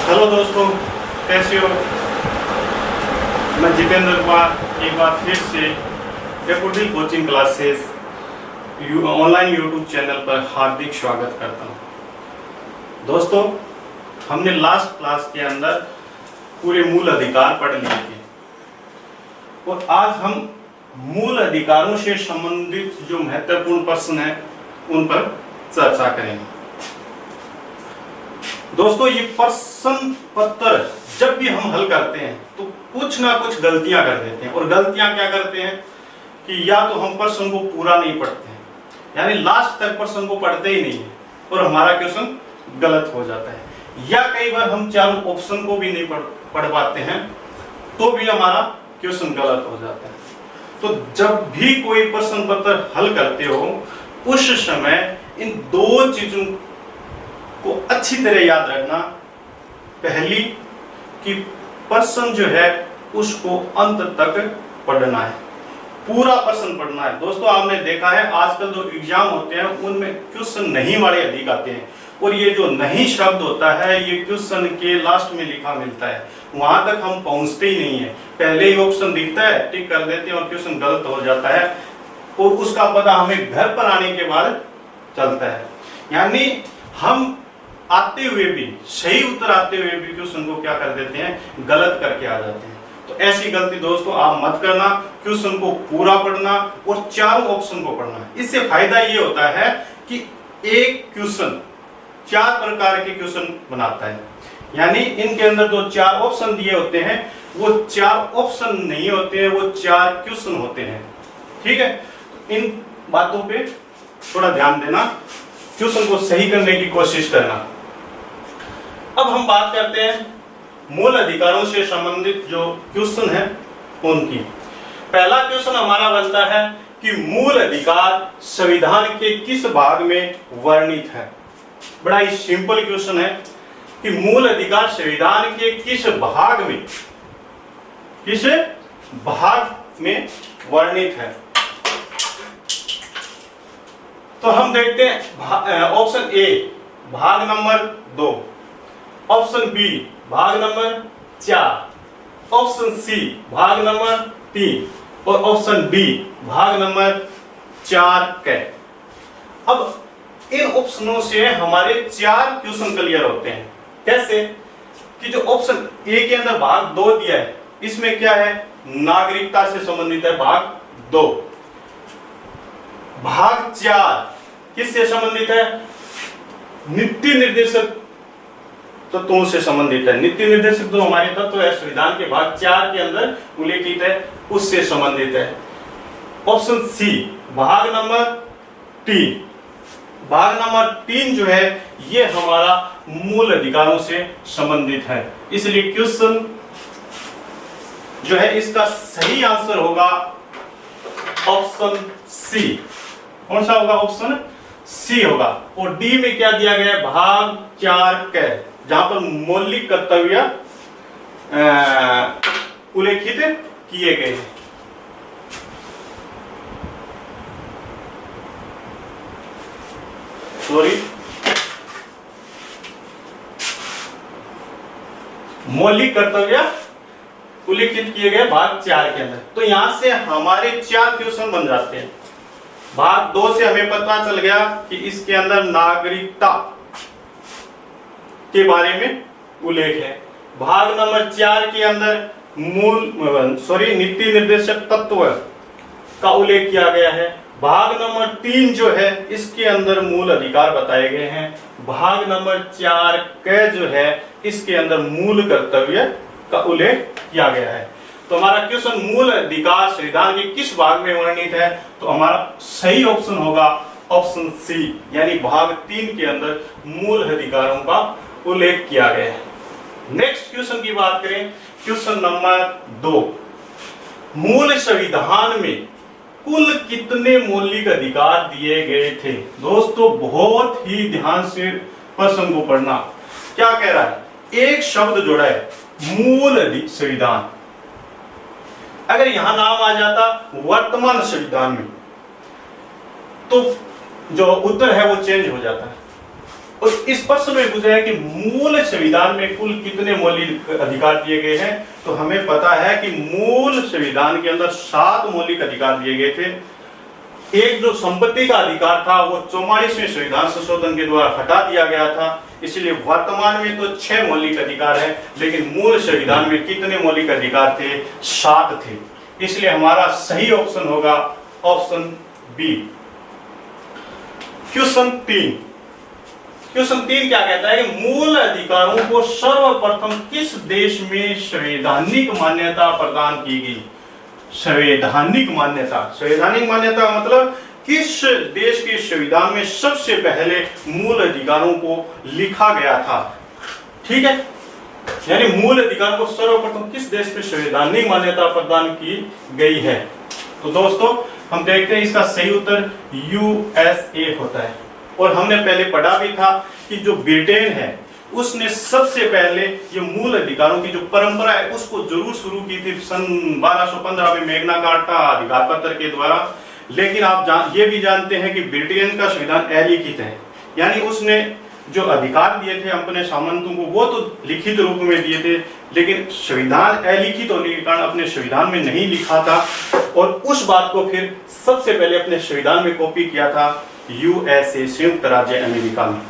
Hello दोस्तों, कैसे हो। मैं जितेंद्र कुमार एक बार फिर से daffodil coaching classes online YouTube channel पर हार्दिक स्वागत करता हूं। दोस्तों, हमने लास्ट क्लास के अंदर पूरे मूल अधिकार पढ़ लिए थे और आज हम मूल अधिकारों से संबंधित जो महत्वपूर्ण प्रश्न हैं उन पर चर्चा करेंगे। दोस्तों, ये प्रश्न पत्र जब भी हम हल करते हैं तो कुछ ना कुछ गलतियां कर देते हैं। और गलतियां क्या करते हैं कि या तो हम प्रश्न को पूरा नहीं पढ़ते हैं, यानी लास्ट तक प्रश्न को पढ़ते ही नहीं है और हमारा क्वेश्चन गलत हो जाता है, या कई बार हम चारों ऑप्शन को भी नहीं पढ़ पाते हैं तो भी हमारा क्वेश्चन गलत हो जाता है। तो जब भी कोई प्रश्न पत्र हल करते हो उस समय इन दो चीजों को अच्छी तरह याद रखना। पहली कि प्रश्न जो है उसको अंत तक पढ़ना है, पूरा प्रश्न पढ़ना है। दोस्तों, आपने देखा है आजकल जो एग्जाम होते हैं उनमें क्वेश्चन नहीं वाले अधिक आते हैं और ये जो नहीं शब्द होता है ये क्वेश्चन के लास्ट में लिखा मिलता है, वहां तक हम पहुंचते ही नहीं है। पहले ही ऑप्शन दिखता है, टिक कर देते हैं और क्वेश्चन गलत हो जाता है और उसका पता हमें घर पर आने के बाद चलता है। यानी हम आते हुए भी, सही उत्तर आते हुए भी क्वेश्चन को क्या कर देते हैं, गलत करके आ जाते हैं। तो ऐसी गलती दोस्तों आप मत करना। क्वेश्चन को पूरा पढ़ना और चारों ऑप्शन को पढ़ना। इससे फायदा ये होता है कि एक क्वेश्चन 4 प्रकार के क्वेश्चन बनाता है, यानी इनके अंदर जो 4 ऑप्शन दिए होते हैं वो 4 ऑप्शन नहीं होते हैं, वो 4 क्वेश्चन होते हैं। ठीक है, तो इन बातों पे थोड़ा ध्यान देना, क्वेश्चन को सही करने की कोशिश करना। अब हम बात करते हैं मूल अधिकारों से संबंधित जो क्वेश्चन है उनकी। पहला क्वेश्चन हमारा बनता है कि मूल अधिकार संविधान के किस भाग में वर्णित है। बड़ा ही सिंपल क्वेश्चन है कि मूल अधिकार संविधान के किस भाग में वर्णित है। तो हम देखते हैं ऑप्शन ए भाग नंबर 2, ऑप्शन बी भाग नंबर 4, ऑप्शन सी भाग नंबर 3 और ऑप्शन डी भाग नंबर 4 के। अब इन ऑप्शनों से हमारे 4 क्वेश्चन क्लियर होते हैं। कैसे कि जो ऑप्शन ए के अंदर भाग 2 दिया है इसमें क्या है, नागरिकता से संबंधित है भाग 2। भाग 4 किससे संबंधित है, नीति निर्देशक तत्वों से संबंधित है। नीति निर्देशक जो हमारे तत्व है संविधान के भाग 4 के अंदर उल्लेखित है उससे संबंधित है। ऑप्शन सी भाग नंबर 3, भाग नंबर 3 जो है ये हमारा मूल अधिकारों से संबंधित है। इसलिए क्वेश्चन जो है इसका सही आंसर होगा ऑप्शन सी। कौन सा होगा, ऑप्शन सी होगा। और डी में क्या दिया गया है, भाग 4 के, जहां पर मौलिक कर्तव्य उल्लेखित किए गए हैं। मौलिक कर्तव्य उल्लेखित किए गए भाग 4 के अंदर। तो यहां से हमारे 4 क्वेश्चन बन जाते हैं। भाग 2 से हमें पता चल गया कि इसके अंदर नागरिकता के बारे में उल्लेख है। भाग नंबर 4 के अंदर नीति निर्देशक तत्व का उल्लेख किया गया है। भाग नंबर 3 जो है इसके अंदर मूल अधिकार बताए गए हैं। भाग नंबर 4 के जो है इसके अंदर मूल कर्तव्य का उल्लेख किया गया है। तो हमारा क्वेश्चन मूल अधिकार संविधान के किस भाग में वर्णित है, तो हमारा सही ऑप्शन होगा ऑप्शन सी, यानी भाग 3 के अंदर मूल अधिकारों का उल्लेख किया गया है। नेक्स्ट क्वेश्चन की बात करें, क्वेश्चन नंबर 2, मूल संविधान में कुल कितने मौलिक अधिकार दिए गए थे। दोस्तों, बहुत ही ध्यान से प्रश्न को पढ़ना। क्या कह रहा है, एक शब्द जोड़ा है मूल संविधान, अगर यहां नाम आ जाता वर्तमान संविधान में तो जो उत्तर है वो चेंज हो जाता है। और इस प्रश्न में पूछा है कि मूल संविधान में कुल कितने मौलिक अधिकार दिए गए हैं, तो हमें पता है कि मूल संविधान के अंदर 7 मौलिक अधिकार दिए गए थे। एक जो संपत्ति का अधिकार था वो 44वें संविधान संशोधन के द्वारा हटा दिया गया था, इसलिए वर्तमान में तो 6 मौलिक अधिकार है, लेकिन मूल संविधान में कितने मौलिक अधिकार थे? 7 थे। इसलिए हमारा सही ऑप्शन होगा ऑप्शन बी। क्वेश्चन 3 क्या कहता है कि मूल अधिकारों को सर्वप्रथम किस देश में संवैधानिक मान्यता प्रदान की गई? संवैधानिक मान्यता मतलब किस देश के संविधान में सबसे पहले मूल अधिकारों को लिखा गया था। ठीक है, यानी मूल अधिकार को सर्वप्रथम किस देश में संवैधानिक मान्यता प्रदान की गई है। तो दोस्तों हम देखते हैं इसका सही उत्तर यूएसए होता है। और हमने पहले पढ़ा भी था कि जो ब्रिटेन है उसने सबसे पहले ये मूल अधिकारों की जो परंपरा है उसको जरूर शुरू की थी सन 1215 में मैग्ना कार्टा अधिकार पत्र के द्वारा। लेकिन आप ये भी जानते हैं कि ब्रिटेन का संविधान अलिखित है, यानी उसने जो अधिकार दिए थे अपने सामंतों को वो तो लिखित रूप में दिए थे, लेकिन संविधान अलिखित होने के कारण अपने संविधान में नहीं लिखा था। और उस बात को फिर सबसे पहले अपने संविधान में कॉपी किया था यूएसए, संयुक्त राज्य अमेरिका में।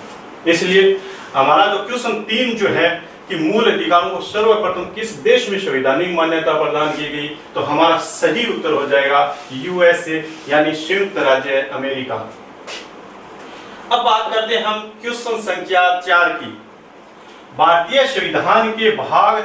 इसलिए हमारा जो क्वेश्चन 3 जो है कि मूल अधिकारों को सर्वप्रथम किस देश में संवैधानिक मान्यता प्रदान की गई, तो हमारा सही उत्तर हो जाएगा यूएसए यानी संयुक्त राज्य अमेरिका। अब बात करते हैं हम क्वेश्चन संख्या 4 की। भारतीय संविधान के भाग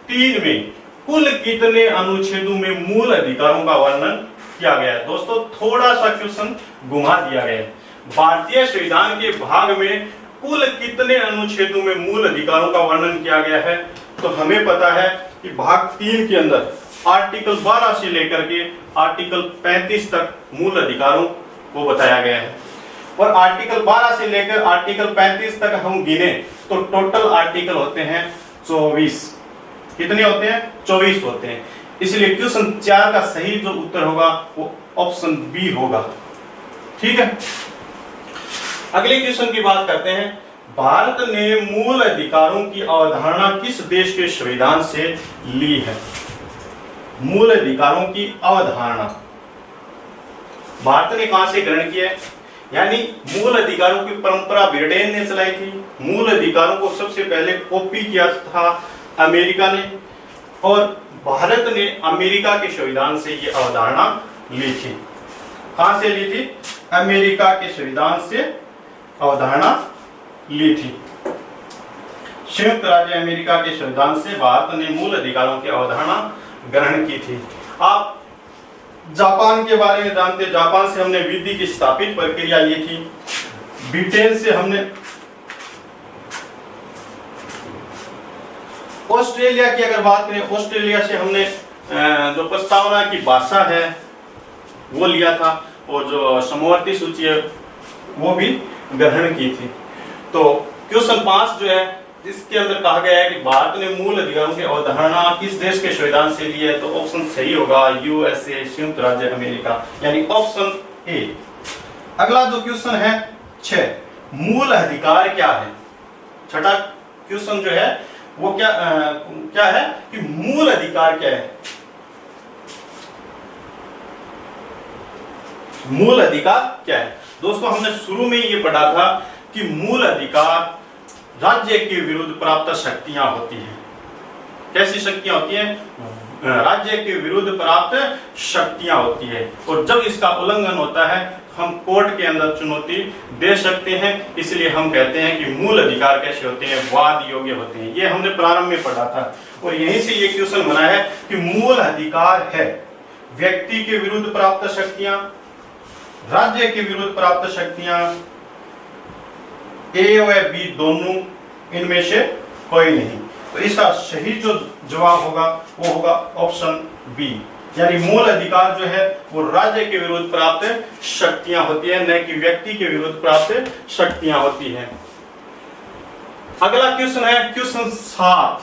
3 में कुल कितने अनुच्छेदों में मूल अधिकारों का वर्णन किया गया है? दोस्तों थोड़ा सा क्वेश्चन घुमा दिया गया है। भारतीय संविधान के भाग में कुल कितने अनुच्छेदों में मूल अधिकारों का वर्णन किया गया है? तो हमें पता है कि भाग 3 के अंदर आर्टिकल 12 से लेकर के आर्टिकल 35 तक मूल अधिकारों को बताया गया है। और आर्टिकल 12 से लेकर आर्टिकल 35 तक हम गिने तो टोटल आर्टिकल होते हैं 24। कितने होते हैं? 24 होते हैं। इसलिए क्वेश्चन 4 का सही जो उत्तर होगा वो ऑप्शन बी होगा। ठीक है, अगले क्वेश्चन की बात करते हैं। भारत ने मूल अधिकारों की अवधारणा किस देश के संविधान से ली है? मूल अधिकारों की अवधारणा भारत ने कहां से ग्रहण किया है? यानी मूल अधिकारों की परंपरा ब्रिटेन ने चलाई थी। मूल अधिकारों को सबसे पहले कॉपी किया था अमेरिका ने, और भारत ने अमेरिका के संविधान से ये अवधारणा ली थी। कहां से ली थी? अमेरिका के संविधान से अवधारणा ली थी। संयुक्त राज्य अमेरिका के संविधान से भारत ने मूल अधिकारों की अवधारणा ग्रहण की थी। आप जापान के बारे में जानते हैं, जापान से हमने विधि की स्थापित प्रक्रिया ली थी। ब्रिटेन से हमने, ऑस्ट्रेलिया की अगर बात करें, ऑस्ट्रेलिया से हमने जो प्रस्तावना की भाषा है वो लिया था, और जो समवर्ती सूची है वो भी ग्रहण की थी। तो क्वेश्चन 5 जो है इसके अंदर कहा गया है कि भारत ने मूल अधिकारों की अवधारणा किस देश के संविधान से ली है, तो ऑप्शन सही होगा यूएसए, संयुक्त राज्य अमेरिका, यानी ऑप्शन ए। अगला जो क्वेश्चन है 6, मूल अधिकार क्या है? छठा क्वेश्चन जो है वो क्या है कि मूल अधिकार क्या है? मूल अधिकार क्या है? दोस्तों हमने शुरू में ये पढ़ा था कि मूल अधिकार राज्य के विरुद्ध प्राप्त शक्तियां होती हैं। कैसी शक्तियां होती हैं? राज्य के विरुद्ध प्राप्त शक्तियां होती है, और जब इसका उल्लंघन होता है हम कोर्ट के अंदर चुनौती दे सकते हैं। इसलिए हम कहते हैं कि मूल अधिकार कैसे होते हैं? वाद योग्य होते हैं। ये हमने प्रारंभ में पढ़ा था, और यहीं से ये क्वेश्चन बना है कि मूल अधिकार है व्यक्ति के विरुद्ध प्राप्त शक्तियां, राज्य के विरुद्ध प्राप्त शक्तियां, ए व बी दोनों, इनमें से कोई नहीं। तो इसका सही जो जवाब होगा वो होगा ऑप्शन बी, यानी मूल अधिकार जो है वो राज्य के विरुद्ध प्राप्त शक्तियां होती है, न कि व्यक्ति के विरुद्ध प्राप्त शक्तियां होती हैं। अगला क्वेश्चन है क्वेश्चन 7,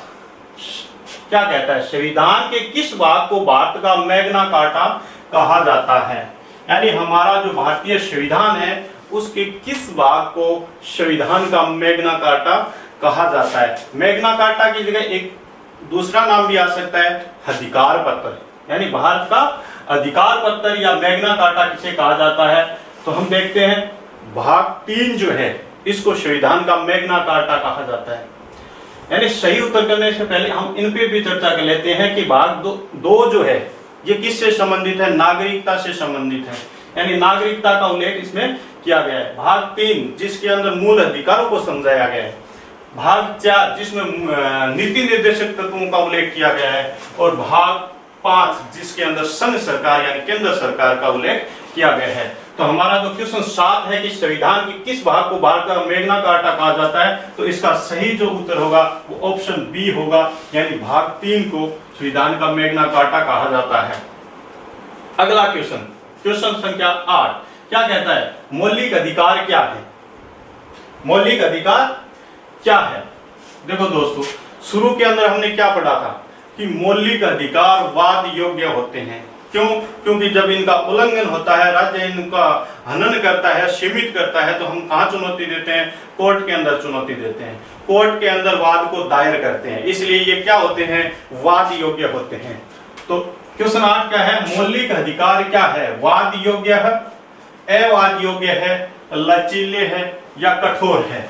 क्या कहता है? संविधान के किस भाग को भारत का मैग्ना कार्टा कहा जाता है? यानी हमारा जो भारतीय संविधान है उसके किस भाग को संविधान का मैग्ना कार्टा कहा जाता है। मैग्ना कार्टा की जगह एक दूसरा नाम भी आ सकता है, अधिकार पत्र। यानी भारत का अधिकार पत्र या मैग्ना कार्टा किसे कहा जाता है, तो हम देखते हैं भाग 3 जो है इसको संविधान का मैग्ना कार्टा कहा जाता है। यानी सही उत्तर करने से पहले हम इन पे भी चर्चा कर लेते हैं कि भाग 2 जो है ये किससे संबंधित है, नागरिकता से संबंधित है। यानी नागरिकता का उल्लेख इसमें किया गया है। भाग 3 जिसके अंदर मूल अधिकारों को समझाया गया है। भाग 4 जिसमें नीति निर्देशक तत्वों का उल्लेख किया गया है, और भाग 5 जिसके अंदर संघ सरकार यानी केंद्र सरकार का उल्लेख किया गया है। तो हमारा जो क्वेश्चन 7 है कि संविधान के किस भाग को भारत का मैग्ना कार्टा कहा जाता है, तो इसका सही जो उत्तर होगा वो ऑप्शन बी होगा, यानी भाग 3 को संविधान का मैग्ना कार्टा कहा जाता है। अगला क्वेश्चन, क्वेश्चन संख्या 8 क्या कहता है, मौलिक अधिकार क्या है। मौलिक अधिकार क्या है? देखो दोस्तों, शुरू के अंदर हमने क्या पढ़ा था कि मौलिक अधिकार वाद योग्य होते हैं। क्यों? क्योंकि जब इनका उल्लंघन होता है, राज्य इनका हनन करता है, सीमित करता है, तो हम कहाँ चुनौती देते हैं, कोर्ट के अंदर चुनौती देते हैं, कोर्ट के अंदर वाद को दायर करते हैं। इसलिए ये क्या होते हैं, वाद योग्य होते हैं। तो क्वेश्चन 8 क्या है, मौलिक अधिकार क्या है, वाद योग्य है, अवाद योग्य है, लचीले है या कठोर है।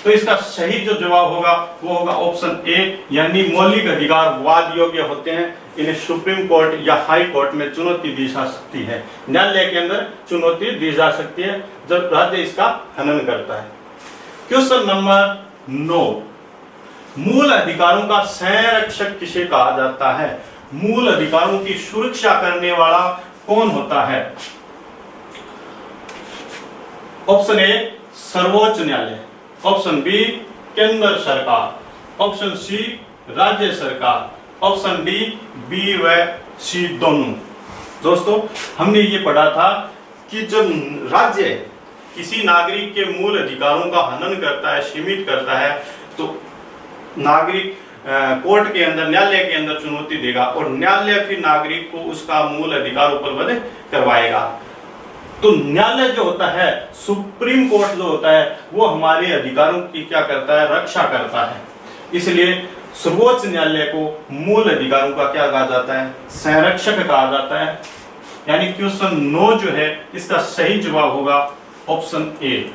तो इसका सही जो जवाब होगा वो होगा ऑप्शन ए, यानी मौलिक अधिकार वाद योग्य होते हैं। इन्हें सुप्रीम कोर्ट या हाई कोर्ट में चुनौती दी जा सकती है, न्यायालय के अंदर चुनौती दी जा सकती है जब राज्य इसका हनन करता है। क्वेश्चन नंबर 9, मूल अधिकारों का संरक्षक किसे कहा जाता है। मूल अधिकारों की सुरक्षा करने वाला कौन होता है। ऑप्शन ए सर्वोच्च न्यायालय, ऑप्शन बी केंद्र सरकार, ऑप्शन सी राज्य सरकार, ऑप्शन डी बी व सी दोनों। दोस्तों हमने ये पढ़ा था कि जब राज्य किसी नागरिक के मूल अधिकारों का हनन करता है, सीमित करता है, तो नागरिक कोर्ट के अंदर, न्यायालय के अंदर चुनौती देगा और न्यायालय फिर नागरिक को उसका मूल अधिकार उपलब्ध करवाएगा। तो न्यायालय जो होता है, सुप्रीम कोर्ट जो होता है, वो हमारे अधिकारों की क्या करता है, रक्षा करता है। इसलिए सर्वोच्च न्यायालय को मूल अधिकारों का क्या कहा जाता है, संरक्षक कहा जाता है। यानी क्वेश्चन 9 जो है इसका सही जवाब होगा ऑप्शन ए।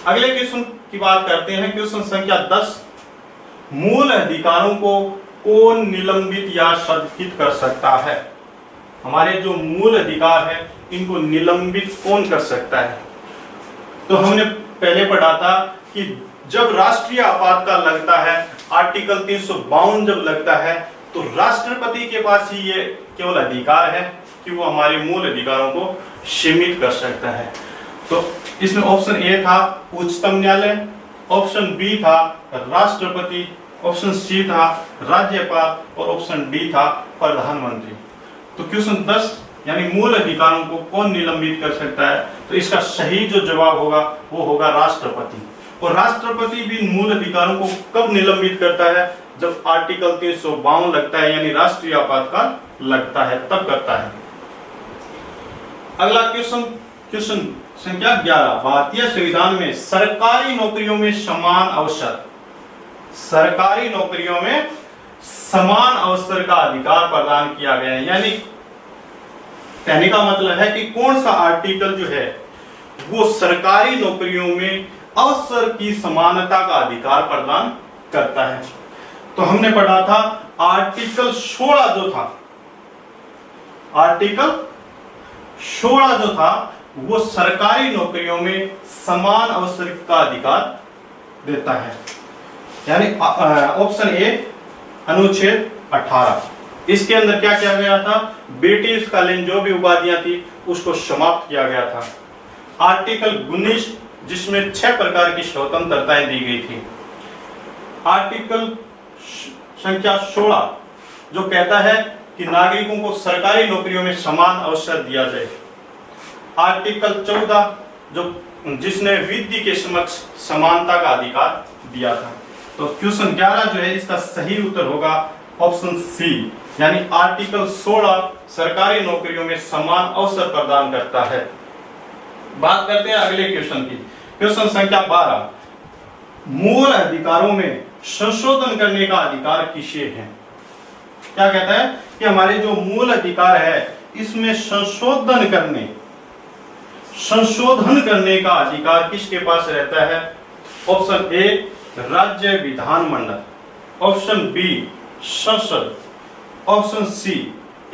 अगले क्वेश्चन की बात करते हैं, क्वेश्चन संख्या 10, मूल अधिकारों को कौन निलंबित या स्थगित कर सकता है। हमारे जो मूल अधिकार है इनको निलंबित कौन कर सकता है। तो हमने पहले पढ़ा था कि जब राष्ट्रीय आपातकाल लगता है, आर्टिकल 352 जब लगता है, तो राष्ट्रपति के पास ही ये केवल अधिकार है कि वो हमारे मूल अधिकारों को सीमित कर सकता है। तो इसमें ऑप्शन ए था उच्चतम न्यायालय, ऑप्शन बी था राष्ट्रपति, ऑप्शन सी था राज्यपाल और ऑप्शन डी था प्रधानमंत्री। तो क्वेश्चन 10 यानी मूल अधिकारों को कौन निलंबित कर सकता है, तो इसका सही जो जवाब होगा वो होगा राष्ट्रपति। और राष्ट्रपति भी मूल अधिकारों को कब निलंबित करता है, जब आर्टिकल 352 लगता है, यानी राष्ट्रीय आपातकाल लगता है, तब करता है। अगला क्वेश्चन, क्वेश्चन संख्या 11, भारतीय संविधान में सरकारी नौकरियों में समान अवसर, सरकारी नौकरियों में समान अवसर का अधिकार प्रदान किया गया है। यानी कहने का मतलब है कि कौन सा आर्टिकल जो है वो सरकारी नौकरियों में अवसर की समानता का अधिकार प्रदान करता है। तो हमने पढ़ा था आर्टिकल 16 जो था, आर्टिकल 16 जो था वो सरकारी नौकरियों में समान अवसर का अधिकार देता है। यानी ऑप्शन ए अनुच्छेद 18, इसके अंदर क्या किया गया था, ब्रिटिश कालीन जो भी उपाधियां थी उसको समाप्त किया गया था। आर्टिकल 19 जिसमें 6 प्रकार की स्वतंत्रताएं दी गई थी। आर्टिकल संख्या 16 जो कहता है कि नागरिकों को सरकारी नौकरियों में समान अवसर दिया जाए। आर्टिकल 14 जो जिसने विधि के समक्ष समानता का अधिकार दिया था। तो क्वेश्चन 11 जो है इसका सही उत्तर होगा ऑप्शन सी, यानी आर्टिकल 16 सरकारी नौकरियों में समान अवसर प्रदान करता है। बात करते हैं अगले क्वेश्चन की। क्वेश्चन संख्या 12, मूल अधिकारों में संशोधन करने का अधिकार किसे है? क्या कहता है कि हमारे जो मूल अधिकार है इसमें संशोधन करने का अधिकार किसके पास रहता है? ऑप्शन ए राज्य विधानमंडल, ऑप्शन बी संसद, ऑप्शन सी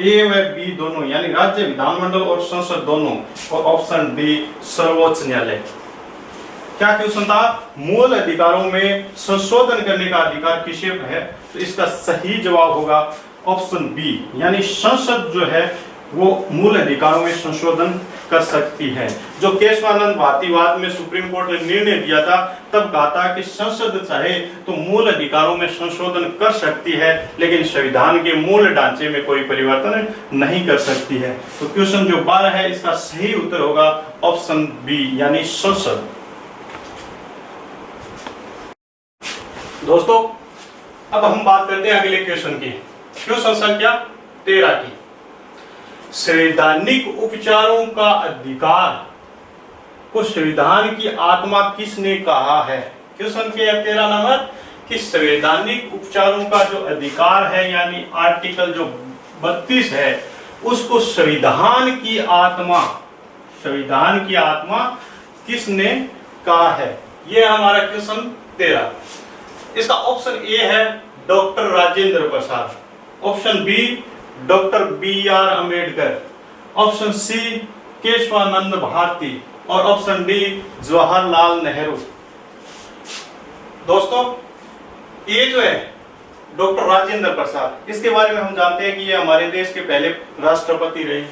ए व बी दोनों यानी राज्य विधानमंडल और संसद दोनों, और ऑप्शन डी सर्वोच्च न्यायालय। क्या क्वेश्चन था? मूल अधिकारों में संशोधन करने का अधिकार किसे है? तो इसका सही जवाब होगा ऑप्शन बी, यानी संसद जो है वो मूल अधिकारों में संशोधन कर सकती है। जो केशवानंद भारतीवाद में सुप्रीम कोर्ट ने निर्णय दिया था तब कहा था कि संसद चाहे तो मूल अधिकारों में संशोधन कर सकती है, लेकिन संविधान के मूल ढांचे में कोई परिवर्तन नहीं कर सकती है। तो क्वेश्चन जो 12 है इसका सही उत्तर होगा ऑप्शन बी, यानी संसद। दोस्तों अब हम बात करते हैं अगले क्वेश्चन की। क्वेश्चन संख्या 13 की, संवैधानिक उपचारों का अधिकार को संविधान की आत्मा किसने कहा है? क्वेश्चन के 13 नंबर कि संवैधानिक उपचारों का जो अधिकार है यानी आर्टिकल जो 32 है उसको संविधान की आत्मा किसने कहा है? यह हमारा क्वेश्चन 13। इसका ऑप्शन ए है doctor Rajendra Prasad, option B doctor B R. Ambedkar, option C Kesavananda Bharati और ऑप्शन डी जवाहरलाल नेहरू। दोस्तों ये जो है डॉक्टर राजेंद्र प्रसाद, इसके बारे में हम जानते हैं कि ये हमारे देश के पहले राष्ट्रपति रहे।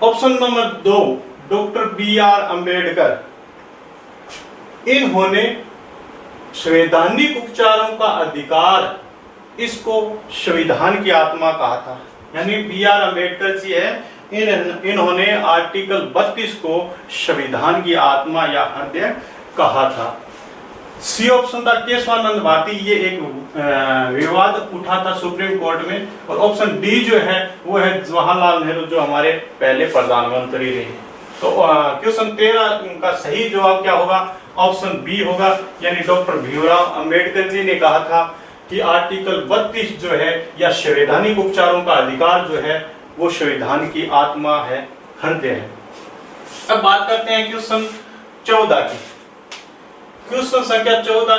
Option number 2 doctor B R. Ambedkar, इन्होंने संवैधानिक उपचारों का अधिकार इसको संविधान की आत्मा कहा था, यानी बी.आर. अम्बेडकर जी है इन्होंने आर्टिकल 32 को संविधान की आत्मा या हृदय कहा था। सी ऑप्शन था केशवानंद भारती, ये एक विवाद उठा था सुप्रीम कोर्ट में, और ऑप्शन डी जो है वो है जवाहरलाल नेहरू जो हमारे पहले प्रधानमंत्री रहे। तो क्वेश्चन 13 का सही जवाब क्या होगा? ऑप्शन बी होगा, यानी डॉक्टर भीमराव अंबेडकर जी ने कहा था कि आर्टिकल 32 जो है या संवैधानिक उपचारों का अधिकार जो है वो संविधान की आत्मा है, हृदय है। अब बात करते हैं क्वेश्चन 14 की। क्वेश्चन संख्या 14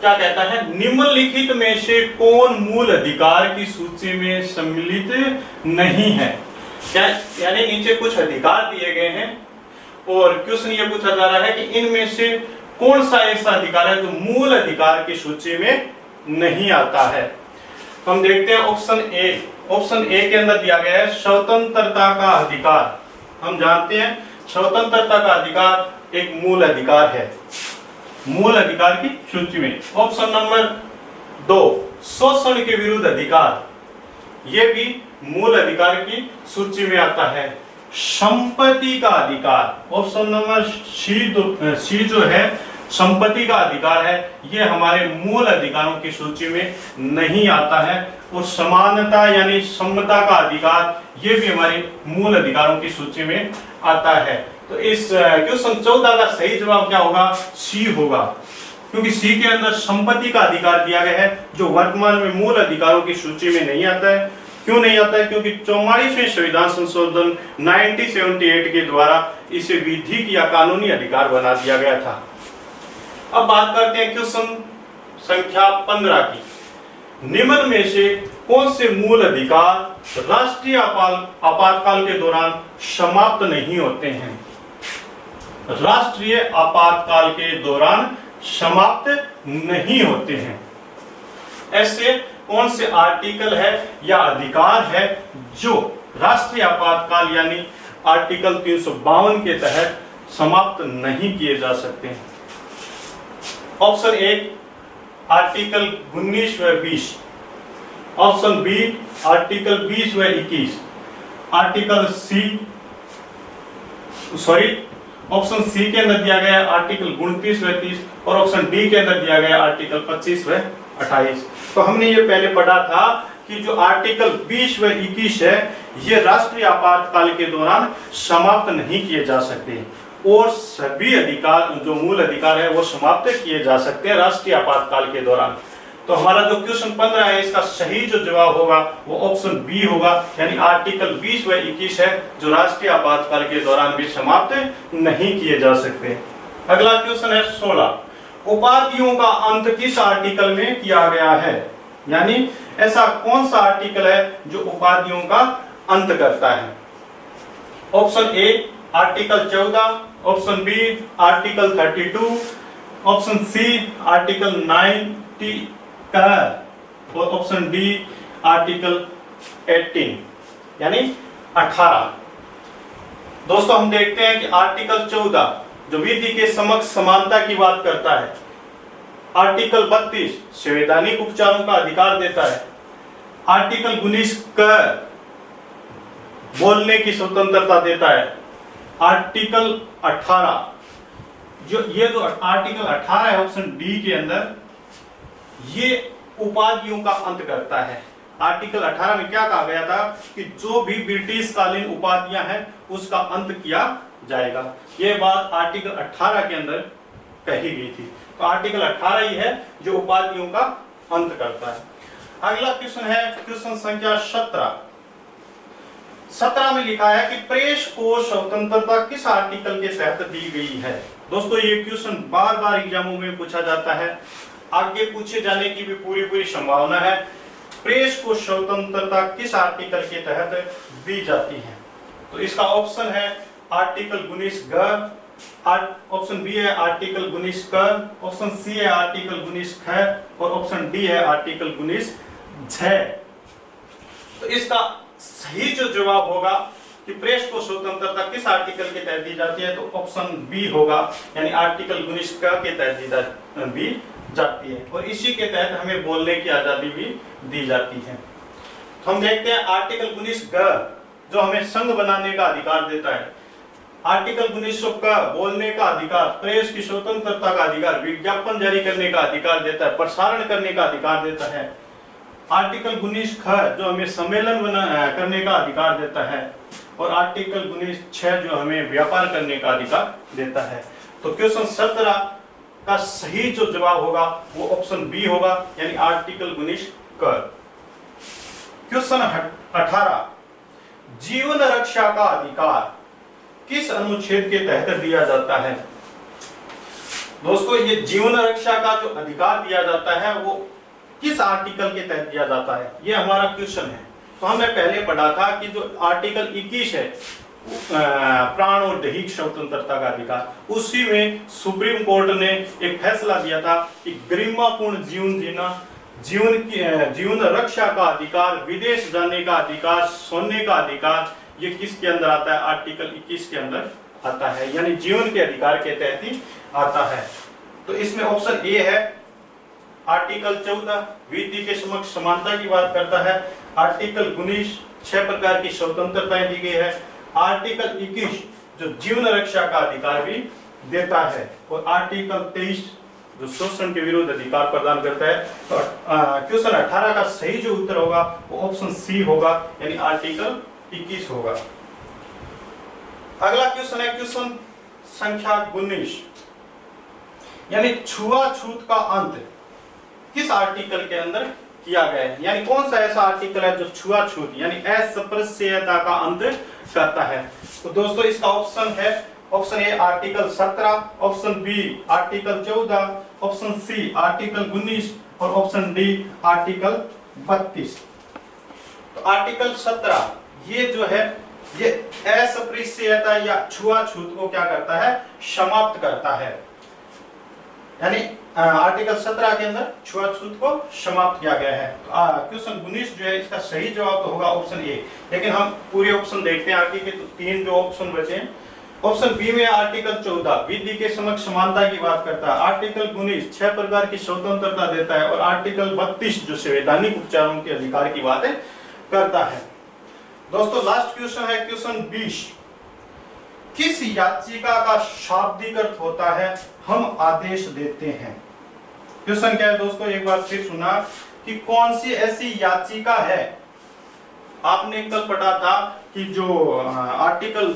क्या कहता है? निम्नलिखित में से कौन मूल अधिकार की सूची में सम्मिलित नहीं है? क्या यानी नीचे कुछ अधिकार दिए गए हैं और क्वेश्चन ये पूछा जा रहा है कि इनमें से कौन सा ऐसा अधिकार है जो मूल अधिकार की सूची में नहीं आता है। तो हम देखते हैं ऑप्शन ए के अंदर दिया गया है स्वतंत्रता का अधिकार। हम जानते हैं स्वतंत्रता का अधिकार एक मूल अधिकार है, मूल अधिकार की सूची में। ऑप्शन नंबर 2 शोषण के विरुद्ध अधिकार, यह भी मूल अधिकार की सूची में आता है। संपत्ति का अधिकार, ऑप्शन नंबर सी जो है संपत्ति का अधिकार है, यह हमारे मूल अधिकारों की सूची में नहीं आता है। और समानता यानी समता का अधिकार, यह भी हमारे मूल अधिकारों की सूची में आता है। तो इस क्वेश्चन 14 का सही जवाब क्या होगा? सी होगा, क्योंकि सी के अंदर संपत्ति का अधिकार दिया गया है जो वर्तमान में मूल अधिकारों की सूची में नहीं आता है। क्यों नहीं आता है? क्योंकि 44वें संविधान संशोधन 1978 के द्वारा इसे विधिक या कानूनी अधिकार बना दिया गया था। अब बात करते हैं क्वेश्चन संख्या 15 की। निम्न में से कौन से मूल अधिकार राष्ट्रीय आपातकाल के दौरान समाप्त नहीं होते हैं? राष्ट्रीय आपातकाल के दौरान समाप्त नहीं होते हैं। ऐसे कौन से आर्टिकल है या अधिकार है जो राष्ट्रीय आपातकाल यानी आर्टिकल 352 के तहत समाप्त नहीं किए जा सकते हैं? ऑप्शन ए आर्टिकल 19 व 20, ऑप्शन बी आर्टिकल 20 व 21, ऑप्शन सी के अंदर दिया गया आर्टिकल 29 व 30 और ऑप्शन डी के अंदर दिया गया आर्टिकल 25 व 28। तो हमने ये पहले पढ़ा था कि जो आर्टिकल 20 व 21 है ये राष्ट्रीय आपातकाल के दौरान समाप्त नहीं किए जा सकते और सभी अधिकार जो मूल अधिकार है वो समाप्त किए जा सकते हैं राष्ट्रीय आपातकाल के दौरान। तो हमारा जो क्वेश्चन 15 है इसका सही जो जवाब होगा वो ऑप्शन बी होगा, यानी आर्टिकल 20 व 21 है जो राष्ट्रीय आपातकाल के दौरान भी समाप्त नहीं किए जा सकते। अगला क्वेश्चन है 16, उपाधियों का अंत किस आर्टिकल में किया गया है, यानी ऐसा कौन सा आर्टिकल है जो उपाधियों का अंत करता है। Option A article 14, option B article 32, option C article 90 और ऑप्शन डी आर्टिकल 18 यानी 18। दोस्तों हम देखते हैं कि आर्टिकल 14 जो विधि के समक्ष समानता की बात करता है, आर्टिकल 32 संवैधानिक उपचारों का अधिकार देता है, आर्टिकल 19 बोलने की स्वतंत्रता देता है, आर्टिकल 18 जो आर्टिकल 18 है ऑप्शन डी के अंदर ये उपाधियों का अंत करता है। आर्टिकल 18 में क्या कहा गया था कि जो भी ब्रिटिश कालीन उपाधियां हैं उसका अंत किया जाएगा, ये बात आर्टिकल 18 के अंदर कही गई थी। तो आर्टिकल 18 ही है जो उपाधियों का अंत करता है। अगला क्वेश्चन है क्वेश्चन संख्या 17 में लिखा है कि प्रेस को स्वतंत्रता किस आर्टिकल के तहत दी गई है। दोस्तों ये क्वेश्चन बार बार एग्जामों में पूछा जाता है, आगे पूछे जाने की भी पूरी संभावना है। प्रेस को स्वतंत्रता किस आर्टिकल के तहत दी जाती है, तो इसका ऑप्शन है आर्टिकल 19 ग, ऑप्शन बी है आर्टिकल 19 क, ऑप्शन सी है आर्टिकल 19 ख और ऑप्शन डी है आर्टिकल 19 झ। तो इसका सही जो जवाब होगा कि प्रेस को स्वतंत्रता किस आर्टिकल के तहत दी जाती है, तो ऑप्शन बी होगा, यानी आर्टिकल 19 क के तहत दी जाती है और इसी के तहत हमें बोलने की आजादी भी दी जाती है। तो हम देखते हैं आर्टिकल 19 ग जो हमें संघ बनाने का अधिकार देता है, आर्टिकल 19 क बोलने का अधिकार, प्रेस की स्वतंत्रता का अधिकार, विज्ञापन जारी करने का अधिकार देता है, प्रसारण करने का अधिकार देता है, आर्टिकल 19 ख जो हमें सम्मेलन करने का अधिकार देता है और आर्टिकल 19 6 जो हमें व्यापार करने का अधिकार देता है। तो क्वेश्चन 17 का सही जो जवाब होगा वो ऑप्शन बी होगा, यानी आर्टिकल 19 क। क्वेश्चन 18 जीवन रक्षा का अधिकार किस अनुच्छेद के तहत दिया जाता है। दोस्तों ये जीवन रक्षा का जो अधिकार दिया जाता है वो किस आर्टिकल के तहत दिया जाता है, ये हमारा क्वेश्चन है। तो हमने पहले पढ़ा था कि जो आर्टिकल 21 है प्राण और दैहिक स्वतंत्रता का अधिकार, उसी में सुप्रीम कोर्ट ने एक फैसला दिया था कि गरिमापूर्ण जीवन जीना, जीवन रक्षा का अधिकार, विदेश जाने का अधिकार, सोने का अधिकार, ये किसके अंदर आता है, आर्टिकल 21 के अंदर आता है, यानी जीवन के अधिकार के तहत ही आता है। तो इसमें ऑप्शन ए है आर्टिकल 14 विधि के समक्ष समानता की बात करता है, आर्टिकल 19 6 प्रकार की स्वतंत्रताएं दी गई है, आर्टिकल 21 जो जीवन रक्षा का अधिकार भी देता है और आर्टिकल 23 जो शोषण के विरुद्ध अधिकार प्रदान करता है। तो क्वेश्चन 18 का सही जो उत्तर होगा वो ऑप्शन सी होगा, यानी आर्टिकल 21 होगा। अगला क्वेश्चन है क्वेश्चन संख्या 19, यानी छुआछूत का अंत किस आर्टिकल के अंदर किया गया है, यानी कौन सा ऐसा आर्टिकल है जो छुआछूत यानी अस्पृश्यता का अंत करता है। तो दोस्तों इसका ऑप्शन है option A article 17, option B article 14, option C article 19 और ऑप्शन डी आर्टिकल 32। तो आर्टिकल 17 ये जो है ये अस्पृश्यता या छुआछूत को क्या करता है, समाप्त करता है, यानी आर्टिकल 17 के अंदर छुआछूत को समाप्त किया गया है। तो क्वेश्चन 19 जो है इसका सही जवाब तो होगा ऑप्शन ए, लेकिन हम पूरे ऑप्शन देखते हैं आगे के, तो 3 जो ऑप्शन बचे हैं। ऑप्शन बी में आर्टिकल 14 विधि के समक्ष समानता की बात करता है, आर्टिकल 19 6 प्रकार की स्वतंत्रता देता है और आर्टिकल 32 जो संवैधानिक उपचारों के अधिकार की बात करता है। दोस्तों लास्ट क्वेश्चन है क्वेश्चन 20, किस याचिका का शाब्दिक अर्थ होता है हम आदेश देते हैं। क्वेश्चन क्या है दोस्तों, एक बार फिर सुना कि कौन सी ऐसी याचिका है। आपने कल पढ़ा था कि जो आर्टिकल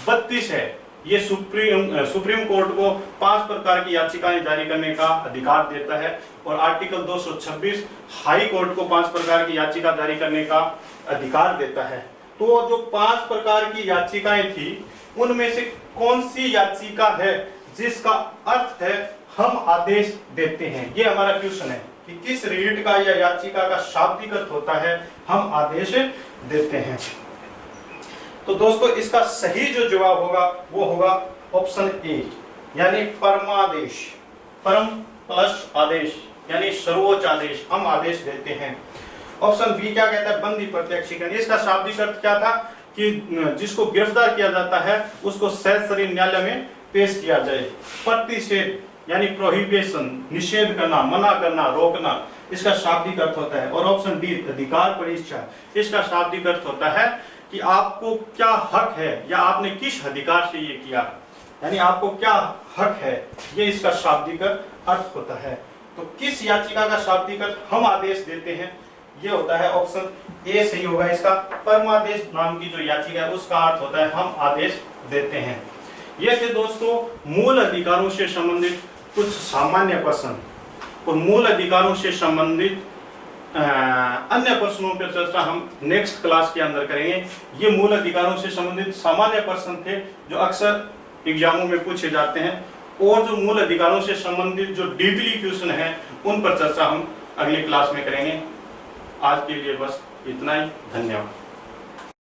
32 है ये सुप्रीम कोर्ट को 5 प्रकार की याचिकाएं जारी करने का अधिकार देता है, और आर्टिकल 226 हाई कोर्ट को 5 प्रकार की याचिका जारी करने का अधिकार देता है। तो जो 5 प्रकार की याचिकाएं थी उनमें से कौन सी याचिका है जिसका अर्थ है हम आदेश देते हैं, ये हमारा क्वेश्चन है कि किस रिट का या याचिका का शाब्दिक अर्थ होता है हम आदेश देते हैं। तो दोस्तों इसका सही जो जवाब होगा वो होगा ऑप्शन ए, यानी परमादेश, परम प्लस आदेश यानी सर्वोच्च आदेश, हम आदेश देते हैं। ऑप्शन बी क्या कहता है, बंदी प्रत्यक्षीकरण। इसका शाब्दिक अर्थ क्या था कि जिसको गिरफ्तार किया जाता है उसको सहस्त्री न्यायालय में पेश किया जाए। प्रतिषेध यानी प्रोहिबिशन, निषेध करना, मना करना, रोकना, इसका शाब्दिक अर्थ होता है। और ऑप्शन डी अधिकार परीक्षा, इसका शाब्दिक अर्थ होता है कि आपको क्या हक है या आपने किस अधिकार से ये किया, यानी आपको क्या हक है, ये इसका शाब्दिक अर्थ होता है। तो किस याचिका का शाब्दिक अर्थ हम आदेश देते हैं, ये होता है ऑप्शन ए सही होगा इसका। परमादेश नाम की जो याचिका है उसका अर्थ होता है हम आदेश देते हैं। ये थे दोस्तों मूल अधिकारों से संबंधित कुछ सामान्य प्रश्न, और मूल अधिकारों से संबंधित अन्य प्रश्नों पर चर्चा हम नेक्स्ट क्लास के अंदर करेंगे। ये मूल अधिकारों से संबंधित सामान्य प्रश्न थे जो अक्सर एग्जामों में पूछे जाते हैं, और जो मूल अधिकारों से संबंधित जो डीपली क्वेश्चन है उन पर चर्चा हम अगली क्लास में करेंगे। आज के लिए बस इतना ही, धन्यवाद।